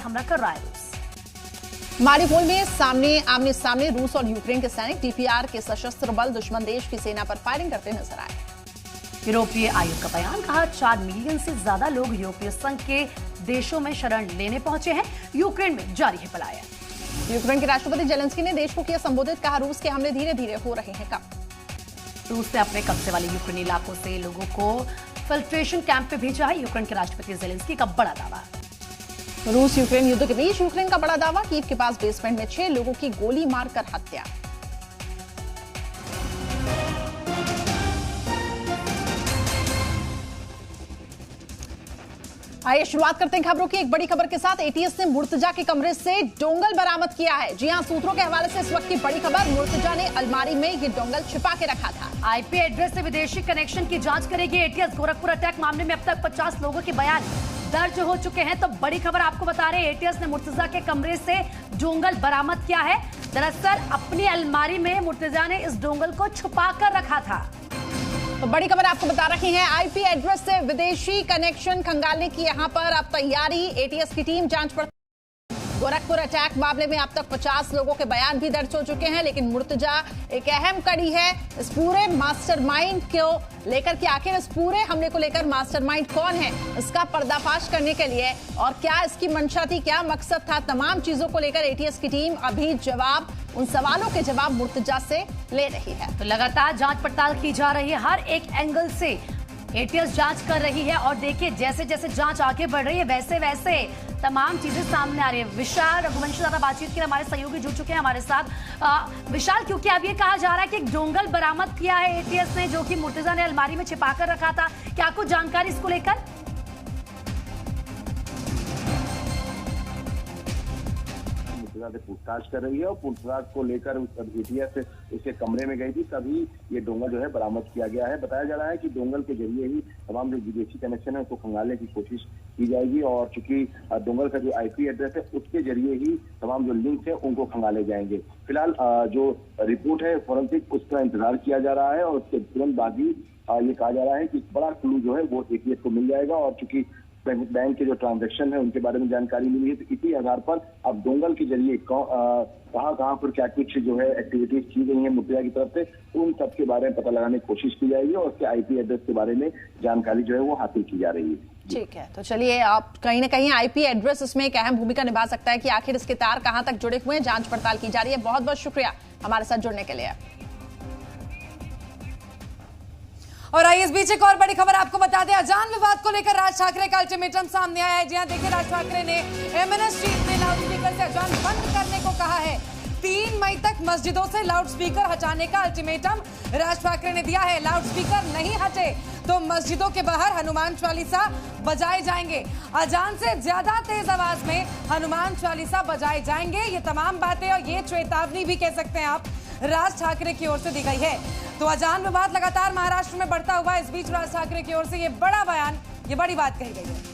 हमला कर रहा है रूस। मारिउपोल में आमने सामने रूस और यूक्रेन के सैनिक डीपीआर के सशस्त्र बल दुश्मन देश की सेना पर फायरिंग करते नजर आए। यूरोपीय आयोग का बयान, कहा 4 मिलियन से ज्यादा लोग यूरोपीय संघ के देशों में शरण लेने पहुंचे हैं। यूक्रेन में जारी है पलायन। यूक्रेन के राष्ट्रपति जेलेंस्की ने देश को किया संबोधित, कहा रूस के हमले धीरे धीरे हो रहे हैं कम। रूस ने अपने कब्जे वाले यूक्रेनी इलाकों से लोगों को फिल्ट्रेशन कैंप पे भेजा है। यूक्रेन के राष्ट्रपति जेलेंस्की का बड़ा दावा। रूस यूक्रेन युद्ध के बीच यूक्रेन का बड़ा दावा, कीव के पास बेसमेंट में 6 लोगों की गोली मारकर हत्या। आइए शुरुआत करते हैं खबरों की एक बड़ी खबर के साथ। एटीएस ने मुर्तजा के कमरे से डोंगल बरामद किया है। जी हां, सूत्रों के हवाले से इस वक्त की बड़ी खबर, मुर्तजा ने अलमारी में ये डोंगल छिपा के रखा था। आईपी एड्रेस से विदेशी कनेक्शन की जांच करेगी एटीएस। गोरखपुर अटैक मामले में अब तक 50 लोगों के बयान दर्ज हो चुके हैं। तो बड़ी खबर आपको बता रहे हैं, एटीएस ने मुर्तजा के कमरे से डोंगल बरामद किया है। दरअसल अपनी अलमारी में मुर्तजा ने इस डोंगल को छुपा कर रखा था। तो बड़ी खबर आपको बता रहे हैं, आईपी एड्रेस से विदेशी कनेक्शन खंगालने की यहां पर अब तैयारी। एटीएस की टीम जांच पड़ताल। गोरखपुर अटैक मामले में अब तक 50 लोगों के बयान भी दर्ज हो चुके हैं, लेकिन मुर्तजा एक अहम कड़ी है इस पूरे मास्टरमाइंड को लेकर कि आखिर इस पूरे हमले को लेकर मास्टरमाइंड कौन है, इसका पर्दाफाश करने के लिए और क्या इसकी मंशा थी, क्या मकसद था, तमाम चीजों को लेकर एटीएस की टीम अभी उन सवालों के जवाब मुर्तजा से ले रही है। तो लगातार जांच पड़ताल की जा रही है, हर एक एंगल से एटीएस जांच कर रही है। और देखिए जैसे जैसे जांच आगे बढ़ रही है वैसे वैसे तमाम चीजें सामने आ रही है। विशाल रघुवंशी ज्यादा बातचीत के लिए हमारे सहयोगी जुड़ चुके हैं हमारे साथ। विशाल, क्योंकि अब ये कहा जा रहा है कि एक डोंगल बरामद किया है एटीएस ने, जो कि मुर्तजा ने अलमारी में छिपा कर रखा था, क्या कुछ जानकारी इसको लेकर? से पूछताछ कर रही है और पूछताछ को लेकर एटीएस उसके कमरे में गई थी, तभी ये डोंगल जो है बरामद किया गया है। बताया जा रहा है कि डोंगल के जरिए ही तमाम जो विदेशी कनेक्शन है उसको खंगालने की कोशिश की जाएगी और चूंकि डोंगल का जो आईपी एड्रेस है उसके जरिए ही तमाम जो लिंक है उनको खंगाले जाएंगे। फिलहाल जो रिपोर्ट है फॉरेंसिक, उसका इंतजार किया जा रहा है और उसके तुरंत बाद ही ये कहा जा रहा है कि बड़ा क्लू जो है वो एटीएस को मिल जाएगा। और चूंकि बैंक के जो ट्रांजैक्शन है उनके बारे में जानकारी मिली है, तो इसी आधार पर अब डोंगल के जरिए कहां पर क्या कुछ जो है एक्टिविटीज की गई है मुर्तजा की तरफ से, उन सब के बारे में पता लगाने की कोशिश की जाएगी और उसके आईपी एड्रेस के बारे में जानकारी जो है वो हासिल की जा रही है। ठीक है, तो चलिए, आप कहीं ना कहीं आईपी एड्रेस इसमें एक अहम भूमिका निभा सकता है कि आखिर इसके तार कहां तक जुड़े हुए हैं, जांच पड़ताल की जा रही है। बहुत बहुत शुक्रिया हमारे साथ जुड़ने के लिए। और आइए इस बीच एक और बड़ी खबर आपको बता दें, अजान विवाद को लेकर राज ठाकरे का अल्टीमेटम सामने आया है। जी हां, देखिए राज ठाकरे ने एमएनएस स्ट्रीट में लाउडस्पीकर से अजान बंद करने को कहा है। 3 मई तक मस्जिदों से लाउडस्पीकर हटाने का अल्टीमेटम राज ठाकरे ने दिया है। लाउडस्पीकर नहीं हटे तो मस्जिदों के बाहर हनुमान चालीसा बजाए जाएंगे। अजान से ज्यादा तेज आवाज में हनुमान चालीसा बजाए जाएंगे। ये तमाम बातें और ये चेतावनी भी कह सकते हैं आप राज ठाकरे की ओर से दी गई है। तो अजान विवाद लगातार महाराष्ट्र में बढ़ता हुआ, इस बीच राज ठाकरे की ओर से ये बड़ा बयान, ये बड़ी बात कही गई है।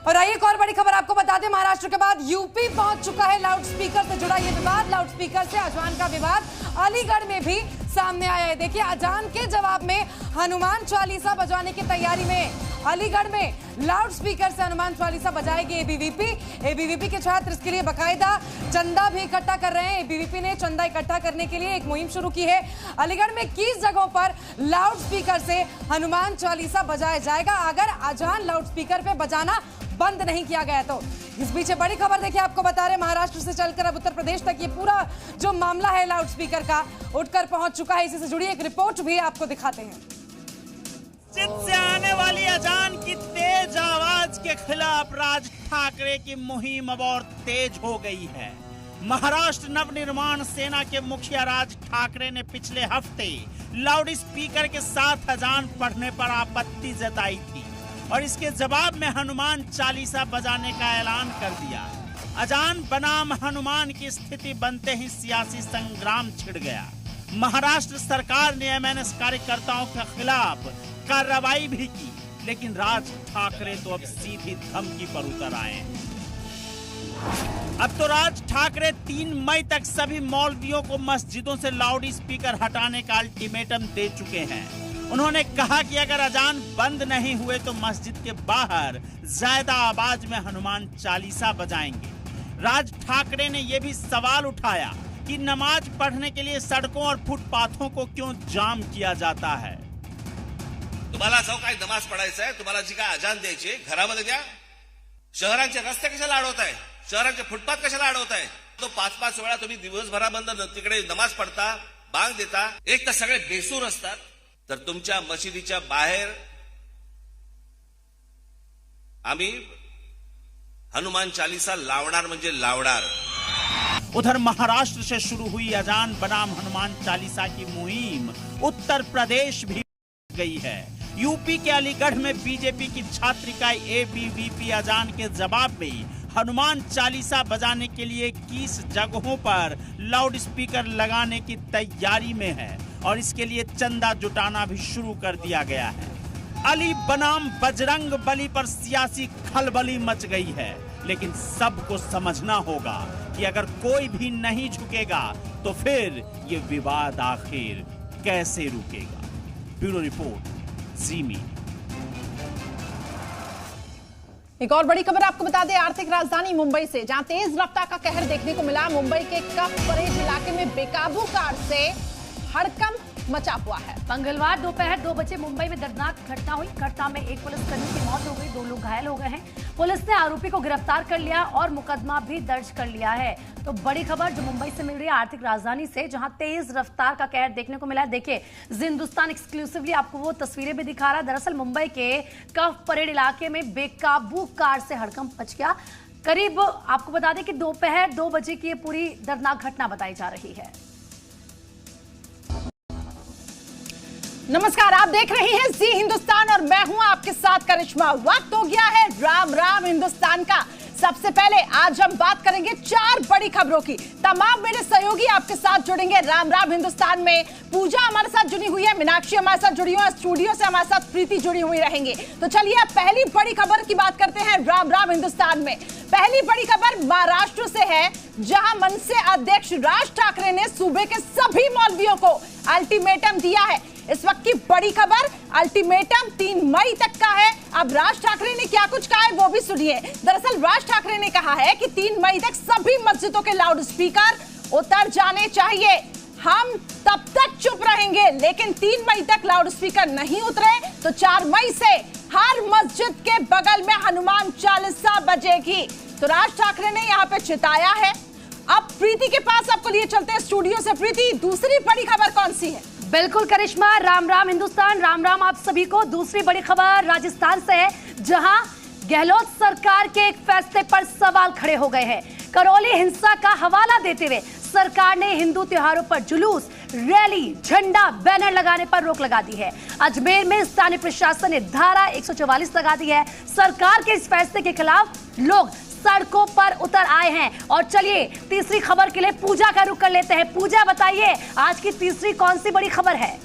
और आइए एक और बड़ी खबर आपको बता दें, महाराष्ट्र के बाद यूपी पहुंच चुका है लाउडस्पीकर से जुड़ा ये विवाद। लाउडस्पीकर से अजान का विवाद अलीगढ़ में भी सामने आया है। देखिए अजान के जवाब में हनुमान चालीसा बजाने की तैयारी में अलीगढ़ में लाउडस्पीकर से हनुमान चालीसा बजाएगी एबीवीपी के छात्र इसके लिए बकायदा चंदा भी इकट्ठा कर रहे हैं। एबीवीपी ने चंदा इकट्ठा करने के लिए एक मुहिम शुरू की है। अलीगढ़ में 21 जगहों पर लाउडस्पीकर से हनुमान चालीसा बजाया जाएगा अगर अजान लाउडस्पीकर पे बजाना बंद नहीं किया गया तो। इस बीच बड़ी खबर देखिए आपको बता रहे, महाराष्ट्र से चलकर अब उत्तर प्रदेश तक ये पूरा जो मामला है लाउडस्पीकर का उठकर पहुंच चुका है। इसी से जुड़ी एक रिपोर्ट भी आपको दिखाते हैं। से आने वाली अजान की तेज आवाज के खिलाफ राज ठाकरे की मुहिम अब और तेज हो गई है। महाराष्ट्र नवनिर्माण सेना के मुखिया राज ठाकरे ने पिछले हफ्ते लाउडस्पीकर के साथ अजान पढ़ने पर आपत्ति जताई थी और इसके जवाब में हनुमान चालीसा बजाने का ऐलान कर दिया। अजान बनाम हनुमान की स्थिति बनते ही सियासी संग्राम छिड़ गया। महाराष्ट्र सरकार ने एमएनएस कार्यकर्ताओं के खिलाफ कार्रवाई भी की, लेकिन राज ठाकरे तो अब सीधी धमकी पर उतर आए हैं। अब तो राज ठाकरे 3 मई तक सभी मौलवियों को मस्जिदों से लाउडस्पीकर हटाने का अल्टीमेटम दे चुके हैं उन्होंने कहा कि अगर अजान बंद नहीं हुए तो मस्जिद के बाहर ज्यादा आवाज में हनुमान चालीसा बजाएंगे। राज ठाकरे ने यह भी सवाल उठाया कि नमाज पढ़ने के लिए सड़कों और फुटपाथों को क्यों जाम किया जाता है। तुम्हाला जो काही नमाज पडायचा आहे, तुम्हाला जी काय अजान द्यायची घरामध्ये द्या। शहरांचे रस्ते कशाला अडवताय, शहरांचे फुटपाथ कशाला अडवताय? तो 5-5 वेळा तुम्ही दिवसभराबंद तिकडे नमाज पडता, बांग देता, एक तर सगळे बेसूर असतात, तर तुमच्या मशिदीच्या बाहेर आम्ही हनुमान चालीसा लावणार म्हणजे लावणार। उधर महाराष्ट्र से शुरू हुई अजान बनाम हनुमान चालीसा की मुहिम उत्तर प्रदेश भी गई है। यूपी के अलीगढ़ में बीजेपी की छात्र इकाई एबीवीपी अजान के जवाब में हनुमान चालीसा बजाने के लिए 21 जगहों पर लाउड स्पीकर लगाने की तैयारी में है और इसके लिए चंदा जुटाना भी शुरू कर दिया गया है। अली बनाम बजरंग बली पर सियासी खलबली मच गई है, लेकिन सबको समझना होगा कि अगर कोई भी नहीं झुकेगा तो फिर ये विवाद आखिर कैसे रुकेगा। ब्यूरो रिपोर्ट, जी मीडिया। एक और बड़ी खबर आपको बता दें, आर्थिक राजधानी मुंबई से जहां तेज रफ्तार का कहर देखने को मिला। मुंबई के कफ परेड इलाके में बेकाबू कार से हड़कंप मचा हुआ है। मंगलवार दोपहर 2 बजे मुंबई में दर्दनाक घटना हुई। घटना में एक पुलिसकर्मी की मौत हो गई, 2 लोग घायल हो गए हैं। पुलिस ने आरोपी को गिरफ्तार कर लिया और मुकदमा भी दर्ज कर लिया है। तो बड़ी खबर जो मुंबई से मिल रही है आर्थिक राजधानी से, जहां तेज रफ्तार का कहर देखने को मिला है। देखिए, हिंदुस्तान एक्सक्लूसिवली आपको वो तस्वीरें भी दिखा रहा है। दरअसल मुंबई के कफ परेड इलाके में बेकाबू कार से हड़कंप मच गया। करीब आपको बता दें कि दोपहर 2 बजे की ये पूरी दर्दनाक घटना बताई जा रही है। नमस्कार, आप देख रहे हैं जी हिंदुस्तान और मैं हूं आपके साथ करिश्मा। वक्त हो गया है राम राम हिंदुस्तान का। सबसे पहले आज हम बात करेंगे 4 बड़ी खबरों की। तमाम मेरे सहयोगी आपके साथ जुड़ेंगे राम राम हिंदुस्तान में। पूजा हमारे साथ जुड़ी हुई है, मीनाक्षी हमारे साथ जुड़ी हुई है, स्टूडियो से हमारे साथ प्रीति जुड़ी हुई रहेंगे। तो चलिए अब पहली बड़ी खबर की बात करते हैं राम राम हिंदुस्तान में। पहली बड़ी खबर महाराष्ट्र से है, जहां मनसे अध्यक्ष राज ठाकरे ने सूबे के सभी मौलवियों को अल्टीमेटम दिया है। इस वक्त की बड़ी खबर, अल्टीमेटम 3 मई तक का है। अब राज ठाकरे ने क्या कुछ कहा है वो भी सुनिए। दरअसल राज ठाकरे ने कहा है कि 3 मई तक सभी मस्जिदों के लाउड स्पीकर उतर जाने चाहिए। हम तब तक चुप रहेंगे, लेकिन 3 मई तक लाउड स्पीकर नहीं उतरे तो 4 मई से हर मस्जिद के बगल में हनुमान चालीसा बजेगी। तो राज ठाकरे ने यहाँ पे चिताया है। अब प्रीति के पास आपको लिए चलते हैं स्टूडियो से। प्रीति, दूसरी बड़ी खबर कौन सी है? बिल्कुल करिश्मा, राम राम हिंदुस्तान, राम राम आप सभी को। दूसरी बड़ी खबर राजस्थान से है, जहां गहलोत सरकार के एक फैसले पर सवाल खड़े हो गए हैं। करौली हिंसा का हवाला देते हुए सरकार ने हिंदू त्योहारों पर जुलूस, रैली, झंडा, बैनर लगाने पर रोक लगा दी है। अजमेर में स्थानीय प्रशासन ने धारा 144 लगा दी है। सरकार के इस फैसले के खिलाफ लोग सड़कों पर उतर आए हैं। और चलिए तीसरी खबर के लिए पूजा का रुख कर लेते हैं। पूजा, बताइए आज की तीसरी कौन सी बड़ी खबर है?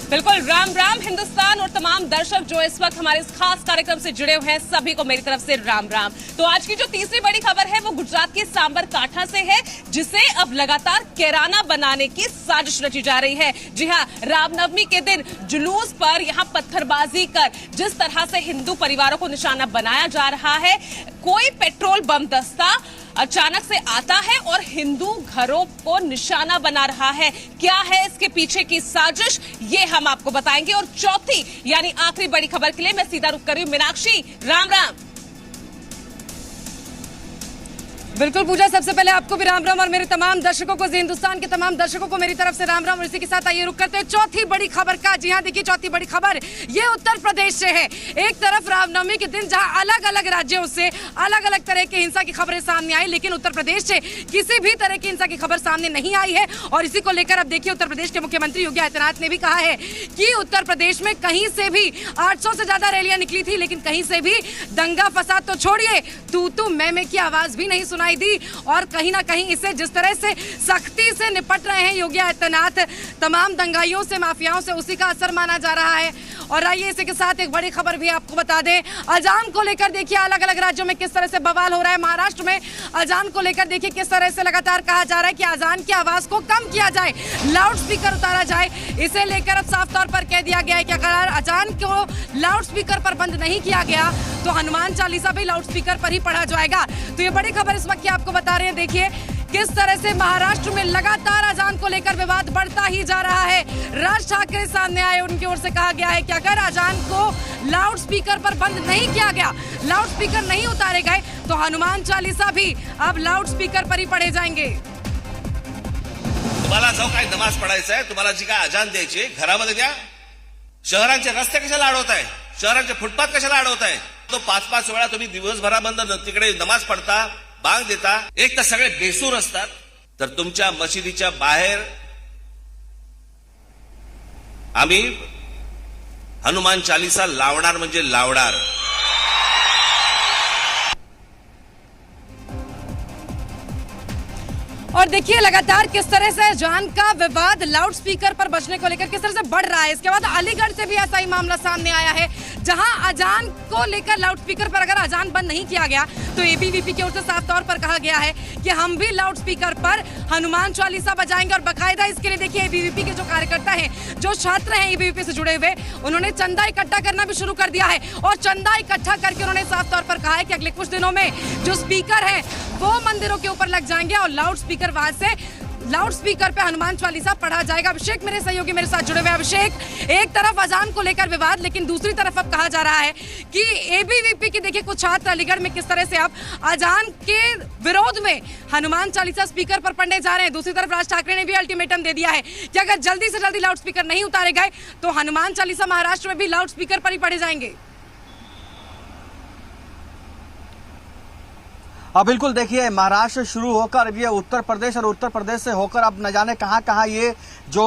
बिल्कुल, राम राम हिंदुस्तान और तमाम दर्शक जो इस वक्त हमारे इस खास कार्यक्रम से जुड़े हुए हैं, सभी को मेरी तरफ से राम राम। तो आज की जो तीसरी बड़ी खबर है वो गुजरात के सांबर काठा से है, जिसे अब लगातार कैराना बनाने की साजिश रची जा रही है। जी हाँ, रामनवमी के दिन जुलूस पर यहाँ पत्थरबाजी कर जिस तरह से हिंदू परिवारों को निशाना बनाया जा रहा है, कोई पेट्रोल बम दस्ता अचानक से आता है और हिंदू घरों को निशाना बना रहा है। क्या है इसके पीछे की साजिश, ये हम आपको बताएंगे। और चौथी यानी आखिरी बड़ी खबर के लिए मैं सीधा रुख कर रही हूं मीनाक्षी। राम राम। बिल्कुल पूजा, सबसे पहले आपको भी राम राम और मेरे तमाम दर्शकों को, हिंदुस्तान के तमाम दर्शकों को मेरी तरफ से राम राम। और इसी के साथ आइए रुक करते हैं चौथी बड़ी खबर का। जी हाँ, देखिए चौथी बड़ी खबर ये उत्तर प्रदेश से है। एक तरफ रामनवमी के दिन जहां अलग अलग राज्यों से अलग अलग तरह की हिंसा की खबरें सामने आई, लेकिन उत्तर प्रदेश से किसी भी तरह की हिंसा की खबर सामने नहीं आई है। और इसी को लेकर अब देखिए उत्तर प्रदेश के मुख्यमंत्री योगी आदित्यनाथ ने भी कहा है कि उत्तर प्रदेश में कहीं से भी 800 से ज्यादा रैलियां निकली थी, लेकिन कहीं से भी दंगा फसाद तो छोड़िए, तू मैं की आवाज भी नहीं सुनाई सुनाई दी। और कहीं ना कहीं इसे जिस तरह से सख्ती से निपट रहे हैं योगी आदित्यनाथ तमाम दंगाइयों से, माफियाओं से, उसी का असर माना जा रहा है। और आइए इसी के साथ एक बड़ी खबर भी आपको बता दें, अजान को लेकर देखिए अलग अलग राज्यों में किस तरह से बवाल हो रहा है। महाराष्ट्र में अजान को लेकर देखिए किस तरह से लगातार कहा जा रहा है कि अजान की आवाज को कम किया जाए, लाउड स्पीकर उतारा जाए। इसे लेकर अब साफ तौर पर कह दिया गया है कि अगर अजान को लाउड स्पीकर पर बंद नहीं किया गया तो हनुमान चालीसा भी लाउड स्पीकर पर ही पढ़ा जाएगा। तो ये बड़ी खबर इस वक्त की आपको बता रहे हैं। देखिए किस तरह से महाराष्ट्र में लगातार अजान को लेकर विवाद बढ़ता ही जा रहा है। राज ठाकरे सामने आए, उनकी ओर से कहा गया है कि अगर अजान को लाउड स्पीकर पर बंद नहीं किया गया, लाउड स्पीकर नहीं उतारे गए तो हनुमान चालीसा भी अब लाउड स्पीकर पर ही पढ़े जाएंगे। तुम्हाला जो काही नमाज पडायचं आहे, तुम्हाला जी काय अजान द्यायची घरामध्ये द्या. शहरांचे रस्ते कशाला अडवताय, शहरांचे फुटपाथ कशाला अडवताय? तो 5-5 वेळा तुम्ही दिवसभराबंद तिकडे नमाज पडता, बांग देता. एक तर सगळे बेसूर असतात, तर तुमच्या मशिदीच्या बाहेर आम्ही हनुमान चालीसा लावणार म्हणजे लावणार. और देखिए लगातार किस तरह से अजान का विवाद लाउड स्पीकर पर बजने को लेकर किस तरह से बढ़ रहा है। इसके बाद अलीगढ़ से भी ऐसा ही मामला सामने आया है, जहां अजान को लेकर लाउड स्पीकर पर अगर अजान बंद नहीं किया गया तो एबीवीपी की ओर से साफ तौर पर कहा गया है कि हम भी लाउड स्पीकर पर हनुमान चालीसा बजाएंगे। और बाकायदा इसके लिए देखिए एबीवीपी के जो कार्यकर्ता हैं, जो छात्र हैं एबीवीपी से जुड़े हुए, उन्होंने चंदा इकट्ठा करना भी शुरू कर दिया है। और चंदा इकट्ठा करके उन्होंने साफ तौर पर कहा है कि अगले कुछ दिनों में जो स्पीकर है वो मंदिरों के ऊपर लग जाएंगे और लाउड स्पीकर वहां से लाउड स्पीकर पे हनुमान चालीसा पढ़ा जाएगा। अभिषेक मेरे सहयोगी मेरे साथ जुड़े हुए। अभिषेक, एक तरफ अजान को लेकर विवाद, लेकिन दूसरी तरफ अब कहा जा रहा है कि एबीवीपी के देखिए कुछ छात्र अलीगढ़ में किस तरह से अब अजान के विरोध में हनुमान चालीसा स्पीकर पर पढ़ने जा रहे हैं। दूसरी तरफ राज ठाकरे ने भी अल्टीमेटम दे दिया है कि अगर जल्दी से जल्दी लाउड स्पीकर नहीं उतारे गए तो हनुमान चालीसा महाराष्ट्र में भी लाउड स्पीकर पर ही पढ़े जाएंगे। अब बिल्कुल देखिए, महाराष्ट्र शुरू होकर अब ये उत्तर प्रदेश और उत्तर प्रदेश से होकर अब न जाने कहां कहां ये जो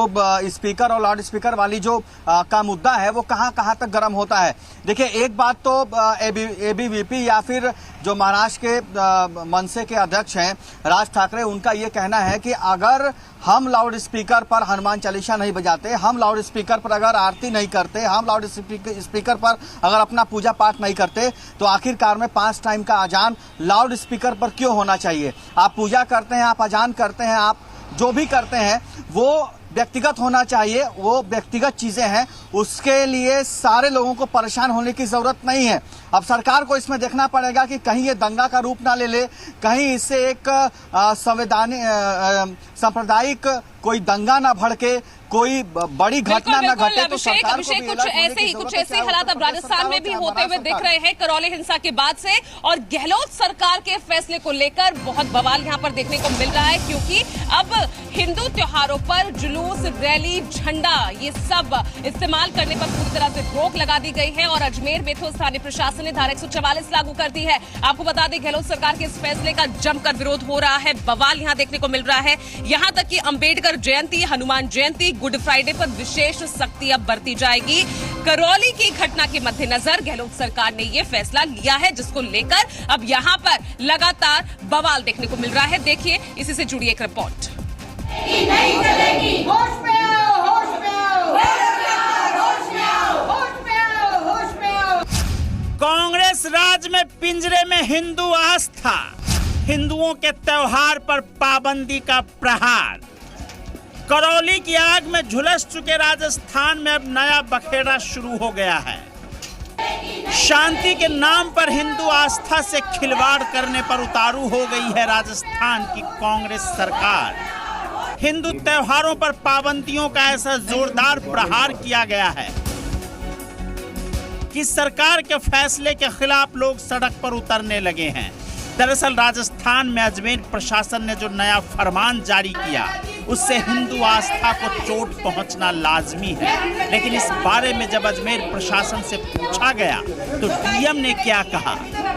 स्पीकर और लाउड स्पीकर वाली जो का मुद्दा है वो कहां कहां तक गर्म होता है। देखिए, एक बात तो एबीवीपी या फिर जो महाराष्ट्र के मनसे के अध्यक्ष हैं राज ठाकरे, उनका ये कहना है कि अगर हम लाउड स्पीकर पर हनुमान चालीसा नहीं बजाते, हम लाउड स्पीकर पर अगर आरती नहीं करते, हम लाउड स्पीकर पर अगर अपना पूजा पाठ नहीं करते तो आखिरकार में 5 टाइम का अजान लाउड स्पीकर पर क्यों होना चाहिए? आप पूजा करते हैं, आप अजान करते हैं, आप जो भी करते हैं वो व्यक्तिगत होना चाहिए, वो व्यक्तिगत चीजें हैं, उसके लिए सारे लोगों को परेशान होने की जरूरत नहीं है। अब सरकार को इसमें देखना पड़ेगा कि कहीं ये दंगा का रूप ना ले ले, कहीं इससे एक सांप्रदायिक कोई दंगा ना भड़के, कोई बड़ी घटना न घटे। तो सरकार को कुछ ऐसे हालात अब राजस्थान में भी होते हुए दिख रहे हैं करौली हिंसा के बाद से। और गहलोत सरकार के फैसले को लेकर बहुत बवाल यहां पर देखने को मिल रहा है, क्योंकि अब हिंदू त्योहारों पर जुलूस, रैली, झंडा ये सब इस्तेमाल करने पर पूरी तरह से रोक लगा दी गई है। और अजमेर में तो स्थानीय प्रशासन ने धारा 144 लागू कर दी है। आपको बता दें, गहलोत सरकार के इस फैसले का जमकर विरोध हो रहा है, बवाल यहां देखने को मिल रहा है। यहां तक कि अंबेडकर जयंती, हनुमान जयंती, गुड फ्राइडे पर विशेष सख्ती अब बरती जाएगी। करौली की घटना के मद्देनजर गहलोत सरकार ने यह फैसला लिया है, जिसको लेकर अब यहां पर लगातार बवाल देखने को मिल रहा है। देखिए, इसी से जुड़ी एक रिपोर्ट। नहीं चलेगी, होश में आओ, होश में आओ, होश में आओ, होश में आओ, होश में आओ। कांग्रेस राज में पिंजरे में हिंदू आस्था, हिंदुओं के त्योहार पर पाबंदी का प्रहार। करौली की आग में झुलस चुके राजस्थान में अब नया बखेड़ा शुरू हो गया है। शांति के नाम पर हिंदू आस्था से खिलवाड़ करने पर उतारू हो गई है राजस्थान की कांग्रेस सरकार। हिंदू त्योहारों पर पाबंदियों का ऐसा जोरदार प्रहार किया गया है कि सरकार के फैसले के खिलाफ लोग सड़क पर उतरने लगे हैं। दरअसल राजस्थान में अजमेर प्रशासन ने जो नया फरमान जारी किया, उससे हिंदू आस्था को चोट पहुंचना लाजमी है। लेकिन इस बारे में जब अजमेर प्रशासन से पूछा गया तो डीएम ने क्या कहा,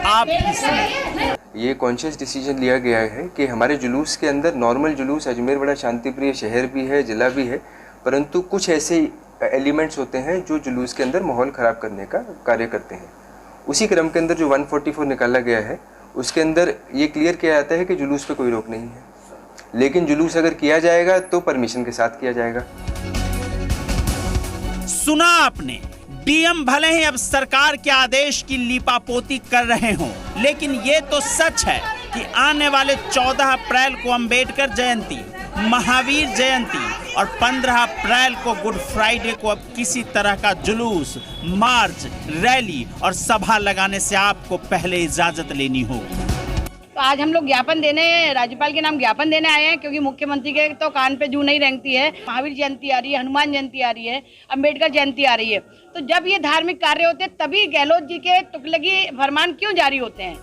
आप भी सुनिए। ये कॉन्शियस डिसीजन लिया गया है कि हमारे जुलूस के अंदर नॉर्मल जुलूस, अजमेर बड़ा शांतिप्रिय शहर भी है, जिला भी है, परंतु कुछ ऐसे एलिमेंट्स होते हैं जो जुलूस के अंदर माहौल ख़राब करने का कार्य करते हैं। उसी क्रम के अंदर जो 144 निकाला गया है, उसके अंदर ये क्लियर किया जाता है कि जुलूस पे कोई रोक नहीं है, लेकिन जुलूस अगर किया जाएगा तो परमिशन के साथ किया जाएगा। सुना आपने, डीएम भले ही अब सरकार के आदेश की लीपापोती कर रहे हों, लेकिन ये तो सच है कि आने वाले 14 अप्रैल को अंबेडकर जयंती, महावीर जयंती और 15 अप्रैल को गुड फ्राइडे को अब किसी तरह का जुलूस, मार्च, रैली और सभा लगाने से आपको पहले इजाजत लेनी होगी। तो आज हम लोग ज्ञापन देने, राज्यपाल के नाम ज्ञापन देने आए हैं, क्योंकि मुख्यमंत्री के तो कान पे जू नहीं रेंगती है। महावीर जयंती आ रही है, हनुमान जयंती आ रही है, अंबेडकर जयंती आ रही है, तो जब ये धार्मिक कार्य होते हैं तभी गहलोत जी के तुगलकी फरमान क्यों जारी होते हैं?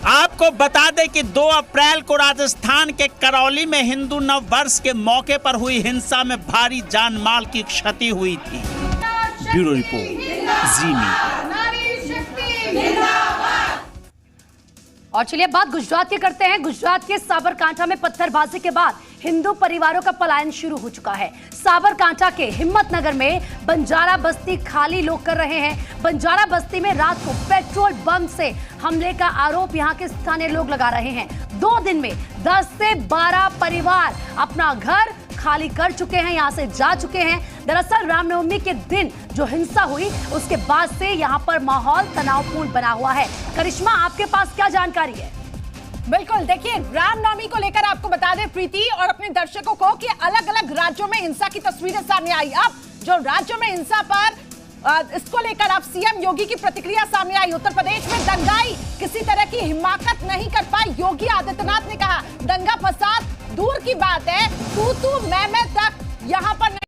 आपको बता दें कि 2 अप्रैल को राजस्थान के करौली में हिंदू नव वर्ष के मौके पर हुई हिंसा में भारी जान माल की क्षति हुई थी। ब्यूरो रिपोर्ट, जी मीडिया। और चलिए बात गुजरात की करते हैं। गुजरात के साबरकांठा में पत्थरबाजी के बाद हिंदू परिवारों का पलायन शुरू हो चुका है। साबरकांठा के हिम्मतनगर में बंजारा बस्ती खाली लोग कर रहे हैं। बंजारा बस्ती में रात को पेट्रोल बम से हमले का आरोप यहां के स्थानीय लोग लगा रहे हैं। 2 दिन में 10 से 12 परिवार अपना घर खाली कर चुके हैं, यहां से जा चुके हैं। दरअसल रामनवमी के दिन जो हिंसा हुई उसके बाद से यहां पर माहौल तनावपूर्ण बना हुआ है। करिश्मा, आपके पास क्या जानकारी है? बिल्कुल, देखिए रामनवमी को लेकर आपको बता दें प्रीति और अपने दर्शकों को कि अलग अलग राज्यों में हिंसा की तस्वीरें सामने आई। अब जो राज्यों में हिंसा पर इसको लेकर अब सीएम योगी की प्रतिक्रिया सामने आई। उत्तर प्रदेश में दंगाई किसी तरह की हिमाकत नहीं कर पाए। योगी आदित्यनाथ ने कहा दंगा फसाद दूर की बात है, तू मैं तक यहाँ पर